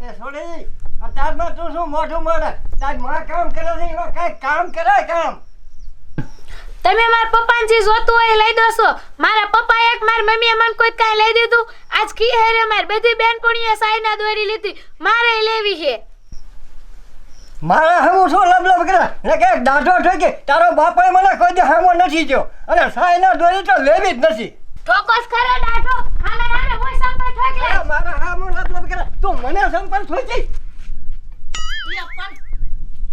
એ છોડી અત્યારમાં તું શું મોઢું મળે તાર માં કામ કરે છે એમાં કાંઈ કામ કરે કામ તમે મારા પપ્પાને જે જોતું હોય એ લઈ દોસો મારા પપ્પા એક મારી મમ્મીએ મને કોઈ કાંઈ લઈ દીધું આજ કી હેરે મારી બધી બેનપણીએ સાઈના દોરી લીધી મારે લેવી છે મારા હમું શું લબલબ કરે ને કે દાઢો ઠોકે તારો બાપાએ મને કોઈ દી હામો નથી જો અને સાયના દોરી તો લેવી જ નથી ચોક્કસ ખરો દાઢો હામે હામે કોઈ સંપર્ક ઠોકલે મારા હામું લબલબ કરે તું મને સંપર્ક ઠોકી એ પણ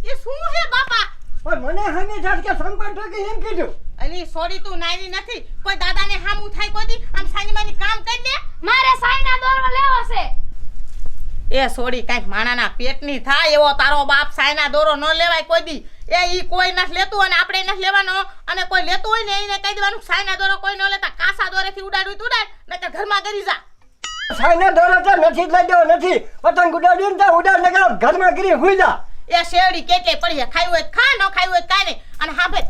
એ શું હે બાપા પણ મને હામે જાડ કે સંપર્ક ઠોકી એમ કીધું અલી સોરી તું નાની નથી કોઈ દાદાને હામું થાય કોઈ દી આમ સાની માની કામ કરી દે મારે સાઈના દોરો લેવો છે એ સોરી કાંઈક માણાના પેટની થાય એવો તારો બાપ સાયના દોરો ન લેવાય કોઈ દી એ ઈ કોઈ નથી લેતું અને આપણે નથી લેવાનો અને કોઈ લેતું હોય ને એને કહી દેવાનું સાયના દોરો કોઈ ન લેતા કાસા દોરેથી ઉડાડું તું ઉડાડ નકર ઘરમાં ગરી જા સાયના દોરો તો નથી લઈ દેવો નથી પતંગ ઉડાડીને તો ઉડાડ નકર ઘરમાં ગરી હુઈ જા એ શેરડી કેટલે પડી છે ખાયું હોય ખા ન ખાયું હોય કાઈ નહીં અને હા ભાઈ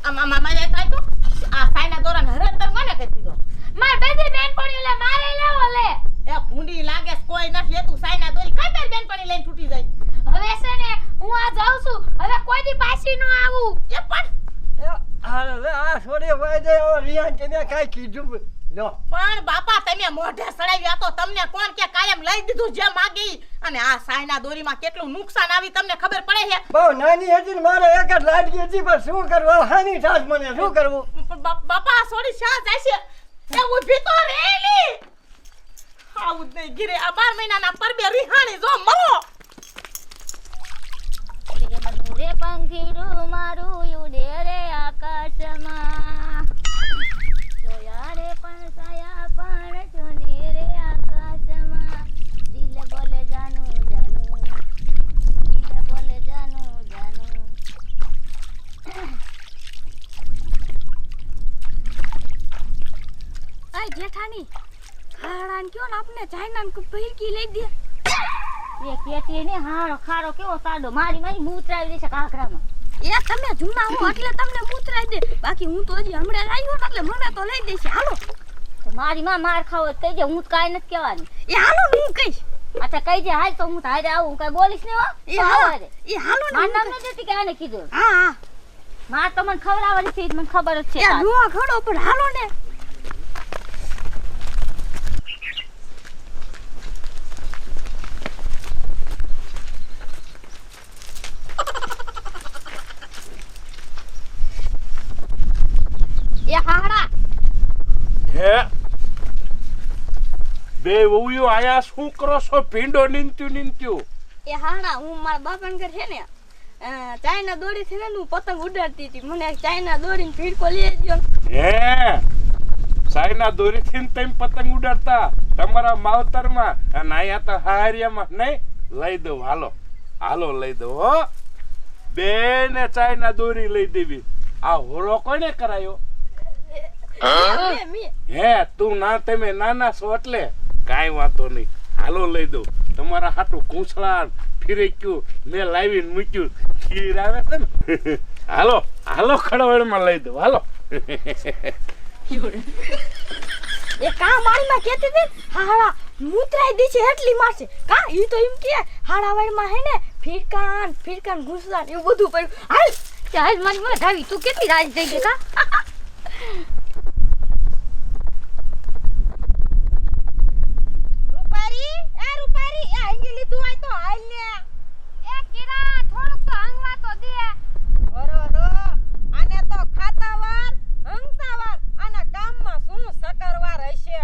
આમાં મારે કાઈ તો આ સાયના દોરાને હરતર મને કહી દીધો માર બધી બેનપણીઓ લે મારે લેવો લે એ ભૂંડી લાગે કોઈ નથી લેતું સાયના દોરી કઈ તારી બેનપણી લઈને છૂટી જાય હવે છે ને હું આ જાઉં છું હવે કોઈ દી પાછી ન આવું એ પણ આ છોડી વાય દે ઓ રિયાન કે મેં કાંઈ કીધું લો પણ બાપા તમે મોઢે સડાવ્યા તો તમને કોણ કે કાયમ લઈ દીધું જે માગી અને આ સાયના દોરીમાં કેટલું નુકસાન આવી તમને ખબર પડે છે બહુ નાની હતી ને મારે એક જ લાડકી હતી પણ શું કરવું હાની થાસ મને શું કરવું બાપા સોડી શા જાય છે એ ઊભી તો રેલી આવું જ નહીં ગીરે આ 12 મહિનાના પરબે રિહાણી જો મરો રે પંખીરું મારું ઉડે રે આકાશમાં જોયા રે પણ સાયા પણ જોને રે આકાશમાં દિલ બોલે જાનું જાનું દિલ બોલે જાનું જાનું આય જેઠાણી ખાડાન કયો ને આપને ચાઇનાન કો ભઈકી લઈ દે એ કેતી ને હારો ખારો કેવો સાડો મારી મારી મૂતરાઈ દેશે કાકરામાં એ તમે જૂના હો એટલે તમને મૂતરાઈ દે બાકી હું તો હજી હમણાં આવ્યો ને એટલે મને તો લઈ દેશે હાલો તો મારી માં માર ખાવો તો કહીજે હું કાઈ નથી કહેવાની એ હાલો હું કહીશ અચ્છા કહીજે હાલ તો હું હારે આવું કઈ બોલીશ ને હો એ હાલો એ હાલો ને નામ ન દેતી કે આને કીધું હા હા માર તો મને ખવડાવવાની છે મને ખબર જ છે એ નો ખડો પણ હાલો ને હે બે વહુયો આયા શું કરો છો ભીંડો નીંત્યું એ હાણા હું મારા બાપાને ઘર છે ને ચાઇના દોરી થી ને હું પતંગ ઉડાડતી હતી મને ચાઇના દોરીને ભીડકો લઈ આવ્યો હે સાયના દોરીથી તમે પતંગ ઉડાડતા તમારા માવતરમાં અને આયા તો હારિયામાં નહીં લઈ દઉં હાલો હાલો લઈ દઉં હો બેને ચાઇના દોરી લઈ દેવી આ હોરો કોને કરાયો હે તું ના તમે નાના છો એટલે કાઈ વાતો નહીં હાલો લઈ દઉં તમારા હાટું કૂંછળા ફિરેક્યું મેં લાવીને મૂક્યું ખીર આવે છે ને હાલો હાલો ખડવડમાં લઈ દઉં હાલો એ કા મારી માં કેતી હતી હાડા મૂતરાઈ દી છે એટલી મારશે કા ઈ તો એમ કે હાડા વાળમાં હે ને ફિરકાન ઘૂસલાન એવું બધું પડ્યું હાલ ચાલ મારી માં ધાવી તું કેટલી રાજ થઈ ગઈ કા રૂપારી એ અંગીલી તું આય તો હાલ ને એ કિરા થોડુંક તો હંગવા તો દે રો આને તો ખાતાવાર હંગતાવાર આના કામમાં શું સકરવાર હશે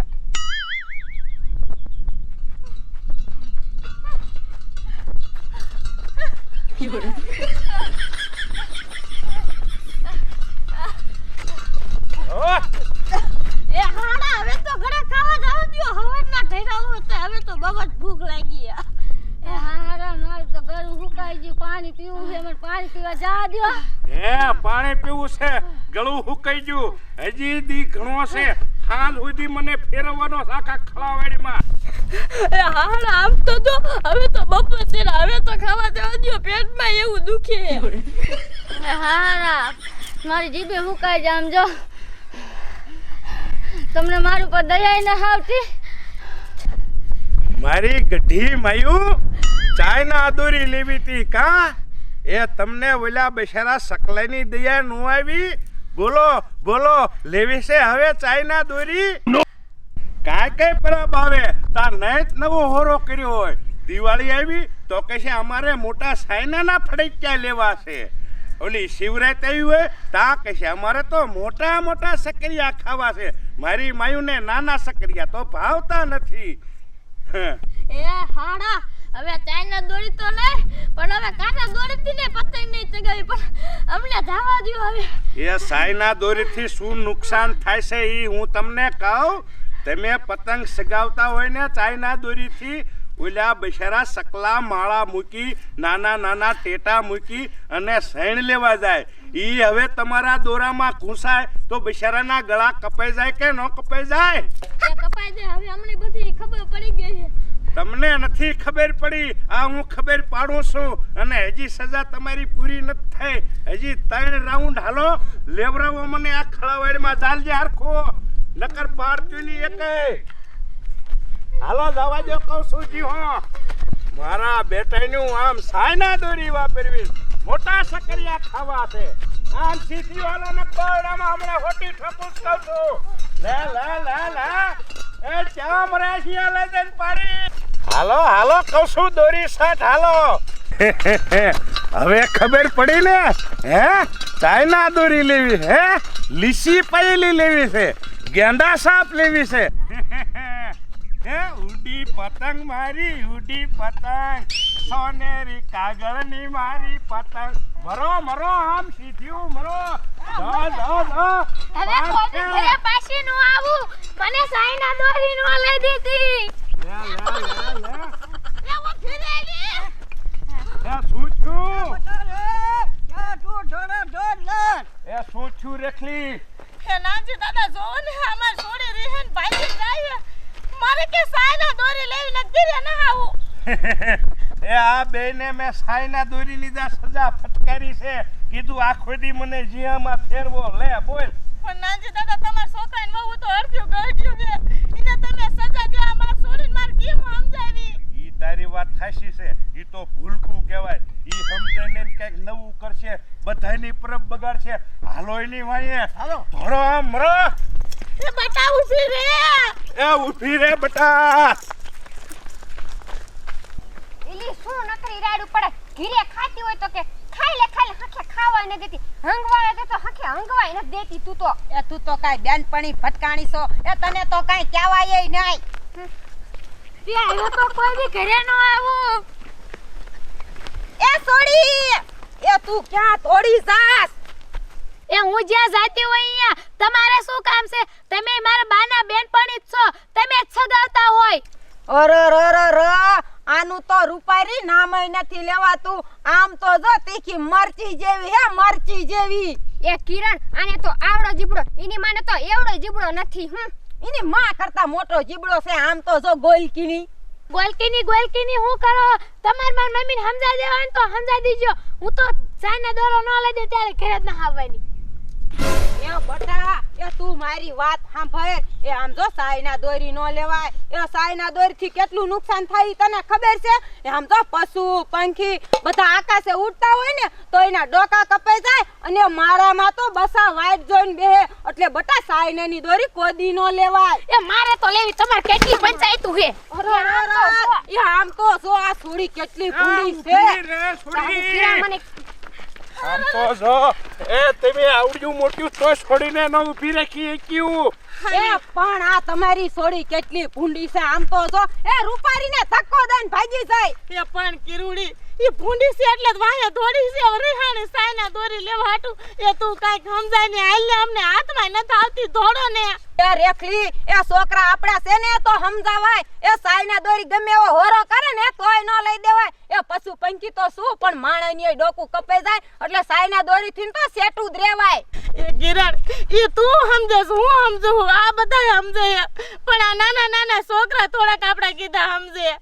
એ હાડા હવે તો ઘરે ખાવા જાવ દિયો હવરના ઢેરા હોતે હવે તો બગત ભૂખ લાગી એ હાડા માર તો ગળું હુકાઈ ગયું પાણી પીવું છે મને પાણી પીવા જા દયો હે પાણી પીવું છે ગળું હુકાઈ ગયું હજી દી ઘણો છે હાલ સુધી મને ફેરવવાનો સાખા ખળાવાડીમાં એ હાડા આમ તો જો હવે તો બપોર છે ને હવે તો ખાવા જાવ દયો પેટમાં એવું દુખે એ હાડા મારી જીભે હુકાઈ જામ જો તમને મારું પર દયા ન આવતી મારી ગઢી માયું ચાયના દોરી લેવી હતી કા એ તમને ઓલા બેચારા સકલાઈની દયા નો આવી બોલો બોલો લેવી છે હવે ચાયના દોરી કાંઈ કઈ પરબ આવે તાર નહીં જ નવો હોરો કર્યો હોય દિવાળી આવી તો કે છે અમારે મોટા સાયનાના ફડક્યા લેવા છે ઓલી શિવરાત આવી હોય તા કે છે અમારે તો મોટા મોટા સકરિયા ખાવા છે મારી માયુને નાના સકરિયા તો ભાવતા નથી એ હાડા હવે ચાઇના દોરી તો લે પણ હવે કાંટા દોરીથી ને પતંગ નહીં ચગાવી પણ અમને જવા દ્યો હવે એ સાયના દોરીથી શું નુકસાન થાય છે એ હું તમને કહું તમે પતંગ સગાવતા હોય ને ચાઇના દોરીથી ઓલા બિચારા સકલા માળા મૂકી નાના નાના ટેટા મૂકી અને સૈણ લેવા જાય ઈ હવે તમારા દોરામાં ઘૂંસાય તો બિચારાના ગળા કપાઈ જાય કે ન કપાઈ જાય એ કપાઈ દે હવે અમને બધી ખબર પડી ગઈ છે તમને નથી ખબર પડી આ હું ખબર પાડું છું અને હજી સજા તમારી પૂરી નથી થઈ હજી 3 રાઉન્ડ હાલો લેવરાવો મને આ ખળાવાડીમાં જાલજે હરખો નકર પાડતી ની એકે હાલો જવા દો કહું છું જી હો મારા બેટાનું આમ સાયના દોરી વાપરવી મોટા સકરિયા ખાવા છે આમ સીધી વાળા ને કોરડામાં હમણાં હોટી ઠપુસ કહું છું લે લે લે લે એ ચામ રાશિયા લઈ જઈને પાડી હાલો હાલો કહું છું દોરી સાથ હાલો હવે ખબર પડી ને હે ચાઇના દોરી લેવી હે લીસી પૈલી લેવી છે ગેંડા સાપ લેવી છે હે ઉડી પતંગ મારી ઉડી પતંગ સોનેરી કાગળની મારી પતંગ મરો મરો આમ સીધ્યું મરો જા જા જા હવે કોઈ ઘરે પાછી નો આવું મને ચાઇના દોરી નો લઈ દીધી લે લે લે લે એ ઓ ફિરેલી એ શું છું ક્યાં તું ઢોળે ઢોળ લાટ એ શું છું રેખલી હે નાનજી દાદા જોવો ને અમાર છોડી રેહન ભાઈ જાય મારે કે સાયના દોરી લેવી નથી રે ના આવું એ આ બેને મેં સાયના દોરીની જા સજા ફટકારી છે કીધું આખો દી મને જીયામાં ફેરવો લે બોલ પણ નાનજી દાદા તમાર છોકરાને બહુ તો અડધ્યું ગઢ્યું છે એને તમે સજા દો અમાર છોડીને માર કેમ સમજાવી ઈ તારી વાત સાચી છે ઈ તો ભૂલકું કહેવાય ઈ સમજાઈને કઈક નવું કરશે બધાની પરબ બગાડશે હાલો એની વાંહે હાલો ધોરો આમ મરો એ બતાવું છે રે એ ઊભી રે બટા એલી શું નકરી રાડું પડે ઘીરે ખાતી હોય તો કે ખાઈ લે હખે ખાવા ન દેતી હંગવાય દે તો હખે હંગવાય ન દેતી તું તો કાઈ બેનપણી ભટકાણી છો એ તને તો કાઈ કહેવાય નહીં તે આવ્યો તો કોઈ બી ઘરે ન આવું એ સોડી એ તું ક્યાં તોડી જાસ એ હું જ્યાં જાતી હોય અહીંયા તમારે શું કામ છે તમે મારા બાના બેનપણી જ છો તમે જ સગાવતા હોય અરે આનું તો રૂપારી નામય નથી લેવાતું આમ તો જો તીખી મરચી જેવી હે મરચી જેવી એ કિરણ આને તો આવડો જીબડો એની માને તો એવડો જીબડો નથી એની માં કરતા મોટો જીબડો છે આમ તો જો ગોલકીની હું કરો તમાર માર મમ્મીને સમજાઈ દેવાનું તો સમજાઈ દીજો હું તો ચાઇના દોરો ન લઈ દે ત્યારે ઘરે જ ના આવવાની એ બટા એ તું મારી વાત સાંભળ એ આમ જો સાયના દોરી નો લેવાય એ સાયના દોરી થી કેટલું નુકસાન થાય તને ખબર છે એ આમ જો પશુ પંખી બધા આકાશે ઉડતા હોય ને તો એના ડોકા કપાઈ જાય અને મારામાં તો બસા વાઈટ જોઈને બેહે એટલે બટા સાયનાની દોરી કોદી નો લેવાય એ મારે તો લેવી તમાર કેટલી પંચાયતું હે એ આમ તો જો આ છોડી કેટલી ભૂંડી છે રે છોડી મને આમ તો જો એ તમે આવડ્યું મોટું તો છોડીને ન ઊભી રાખી ક્યું એ પણ આ તમારી છોડી કેટલી ભૂંડી છે આમ તો જો એ રૂપારીને ધક્કો દઈને ભાગી જાય એ પણ કિરુડી ઈ ભૂંડી છે એટલે વાહે દોડી છે રેહાણે સાયના દોરી લેવા હાટુ એ તું કાઈ સમજાય ને હાલ અમને હાથમાં ન આવતી ધોડો ને એ રેખલી એ છોકરા આપડા છે ને તો સમજાવાય એ સાયના દોરી ગમે એવો હોરો કરે ને તોય ન લઈ દેવાય એ પશુ પંખી તો શું પણ માણસની ડોકું કપાઈ જાય એટલે સાયના દોરી થી તો સેટું જ રેવાય એ કિરણ ઈ તું સમજે હું સમજુ આ બધા સમજે પણ આ નાના નાના છોકરા થોડાક આપડા કીધા સમજે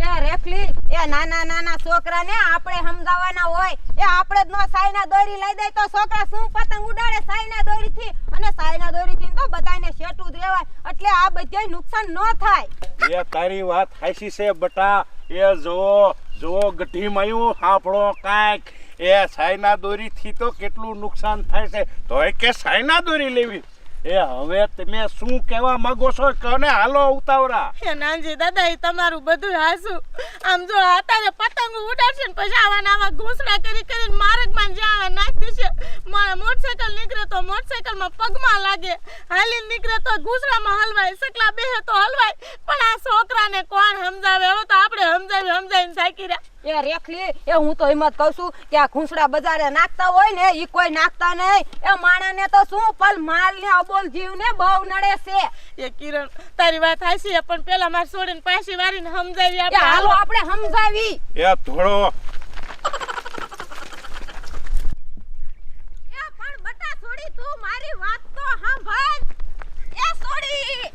એ રેફલી એ નાના નાના છોકરાને આપણે સમજાવવાના હોય એ આપણે જ નો સાયના દોરી લઈ દે તો છોકરા શું પતંગ ઉડાડે સાયના દોરીથી અને સાયના દોરીથી તો બધાને શેટું જ રહેવાય એટલે આ બધુંય નુકસાન ન થાય એ તારી વાત હાચી છે બટા એ જો ગઢી માયું સાંભળો કાંઈક એ સાયના દોરીથી તો કેટલું નુકસાન થાય છે તોય કે સાયના દોરી લેવી એ હવે તમે શું કહેવા માંગો છો કને હાલો ઉતાવળા એ નાનજી દાદા એ તમારું બધું હાસું આમ જો આતારે પતંગ ઉડાડશે ને પછી આવા ઘૂંસડા કરીને માર્ગમાં જ્યાં નાખી દેશે મોટરસાયકલ નીકળે તો મોટરસાયકલમાં પગમાં લાગે હાલી નીકળે તો ઘૂંસડામાં હલવાય સકલા બેહે તો હલવાય પણ આ છોકરાને કોણ સમજાવે હવે તો આપણે સમજાવીને સાકી રહ્યા એ રેખલી એ હું તો હિંમત કહું છું કે આ ખૂંસડા બજારે નાખતા હોય ને ઈ કોઈ નાખતા નહીં એ માણાને તો શું પલ માલ ને અબોલ જીવ ને બહુ નડે છે એ કિરણ તારી વાત હાચી છે પણ પેલા માર છોડીને પાછી વારીને સમજાવી એ હાલો આપણે સમજાવી એ થોડો એ પણ બટા છોડી તું મારી વાત તો સાંભળ એ છોડી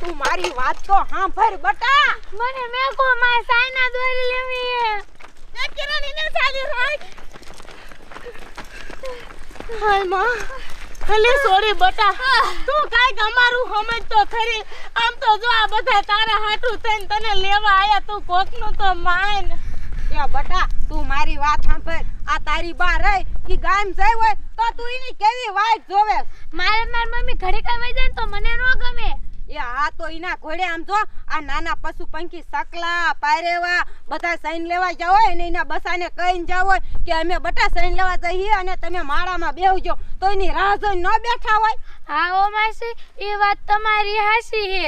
તું મારી વાત તો સાંભળ બટા મને મેકો માર સાયના દોરી લેવી એ કિરણ ઇને ચાલી રાખ હાય માં ભલે સોરી બટા તું કાંઈક અમારું સમજ તો ખરી આમ તો જો આ બધા તારા હાટું થઈને તને લેવા આયા તું કોકનું તો માન એ બટા તું મારી વાત સાંભળ આ તારી બા રહી ઈ ગામ જઈ હોય તો તું એની કેવી વાટ જોવે માર મમ્મી ઘરે કામ જાય ને તો મને નો ગમે એ આ તો ઈના ઘોડે આમ જો આ નાના પશુ પંખી સકલા પાયરેવા બધા સૈન લેવા જાવ હોય ને એના બસાને કહીને જાવ હોય કે અમે બટા સૈન લેવા જઈએ અને તમે માળામાં બેહજો તો એની રાહ જોઈને ન બેઠા હોય હા ઓ માસી એ વાત તમારી હાચી હે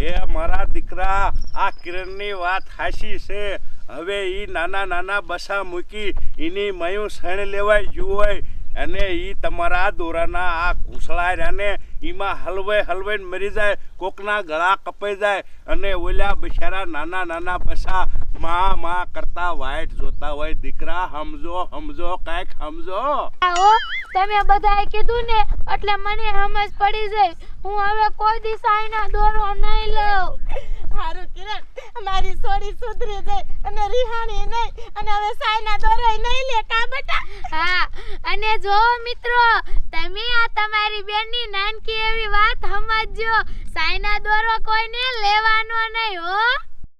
એ મારા દીકરા આ કિરણની વાત હાચી છે હવે ઈ નાના બસા મૂકી એની મયું સણ લેવાય જુઓય અને ઈ તમારા દોરાના આ ઘૂંસળા રહ્યાને ઈમાં હલવાઈને મરી જાય કોકના ગળા કપાઈ જાય અને ઓલા બિચારા નાના બસા માં કરતા વાઈટ જોતા હોય દીકરા સમજો કાંઈક સમજો આવો તમે બધાએ કીધું ને એટલે મને સમજ પડી જાય હું હવે કોઈ દી સાયના દોરો નહીં લઉં હારું કિરણ મારી સોરી સુધરી જાય અને રિહાણી નહીં અને હવે સાયના દોરાય નહીં લે કા બટા હા અને જો મિત્રો તમે આ તમારી બેનની નાનકી એવી વાત સમજજો સાયના દોરો કોઈને લેવાનો નહીં હો